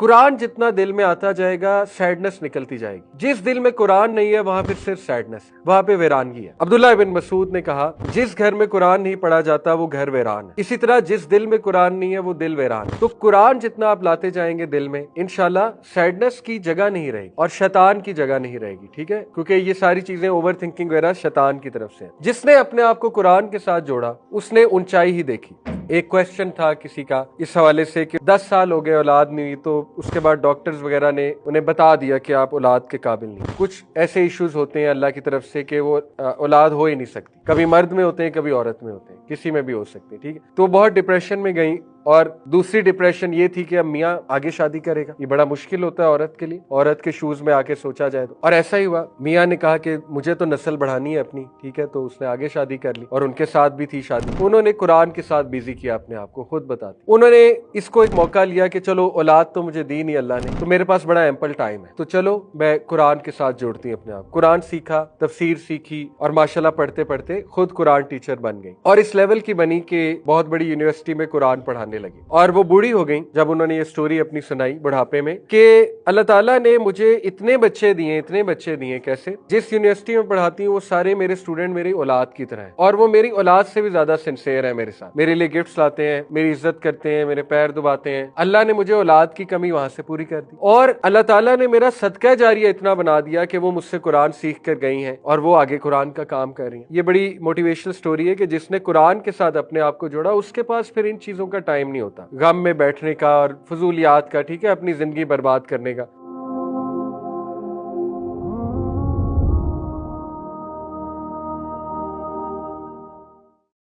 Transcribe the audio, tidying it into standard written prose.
कुरान जितना दिल में आता जाएगा सैडनेस निकलती जाएगी। जिस दिल में कुरान नहीं है वहां फिर सिर्फ सैडनेस है, वहां पे वीरानगी है। अब्दुल्लाह इब्न मसूद ने कहा, जिस घर में कुरान नहीं पढ़ा जाता वो घर वीरान है। इसी तरह जिस दिल में कुरान नहीं है वो दिल वीरान है। तो कुरान जितना आप लाते जाएंगे दिल में, इंशाल्लाह सैडनेस की जगह नहीं रहेगी और शैतान की जगह नहीं रहेगी। ठीक है, क्योंकि ये सारी चीजें ओवर थिंकिंग वगैरह शैतान की तरफ से है। जिसने अपने आप को कुरान के साथ जोड़ा उसने ऊंचाई ही देखी। एक क्वेश्चन था किसी का इस हवाले से कि 10 साल हो गए औलाद नहीं हुई, तो उसके बाद डॉक्टर्स वगैरह ने उन्हें बता दिया कि आप औलाद के काबिल नहीं। कुछ ऐसे इश्यूज होते हैं अल्लाह की तरफ से कि वो औलाद हो ही नहीं सकती। कभी मर्द में होते हैं, कभी औरत में होते हैं, किसी में भी हो सकते हैं। ठीक है, तो बहुत डिप्रेशन में गई। और दूसरी डिप्रेशन ये थी कि अब मियाँ आगे शादी करेगा, ये बड़ा मुश्किल होता है औरत के लिए, औरत के शूज में आके सोचा जाए तो। और ऐसा ही हुआ, मियाँ ने कहा कि मुझे तो नस्ल बढ़ानी है अपनी। ठीक है, तो उसने आगे शादी कर ली और उनके साथ भी थी शादी। उन्होंने कुरान के साथ बिजी किया अपने आप को, खुद बताते। उन्होंने इसको एक मौका लिया कि चलो औलाद तो मुझे दी नहीं अल्लाह ने, तो मेरे पास बड़ा एम्पल टाइम है, तो चलो मैं कुरान के साथ जोड़ती हूँ अपने आप। कुरान सीखा, तफसीर सीखी और माशाल्लाह पढ़ते पढ़ते खुद कुरान टीचर बन गई और इस लेवल की बनी कि बहुत बड़ी यूनिवर्सिटी में कुरान पढ़ाने लगी। और वो बूढ़ी हो गई जब उन्होंने ये स्टोरी अपनी सुनाई बुढ़ापे में कि अल्लाह ताला ने मुझे इतने बच्चे दिए। कैसे? जिस यूनिवर्सिटी में पढ़ाती हूँ वो सारे मेरे स्टूडेंट मेरी औलाद की तरह हैं और वो मेरी औलाद से भी ज्यादा सिंसियर है मेरे साथ। मेरे लिए गिफ्ट्स लाते हैं, मेरी इज्जत करते हैं, मेरे पैर दबाते हैं। अल्लाह ने मुझे औलाद की कमी वहां से पूरी कर दी और अल्लाह ताला ने मेरा सदका जारिया इतना बना दिया कि वो मुझसे कुरान सीख कर गई हैं और वो आगे कुरान का काम कर रही हैं। ये बड़ी मोटिवेशनल स्टोरी है कि जिसने कुरान के साथ अपने आप को जोड़ा उसके पास फिर इन चीजों का टाइम नहीं होता, गम में बैठने का और फजूलियात का, ठीक है, अपनी जिंदगी बर्बाद करने का।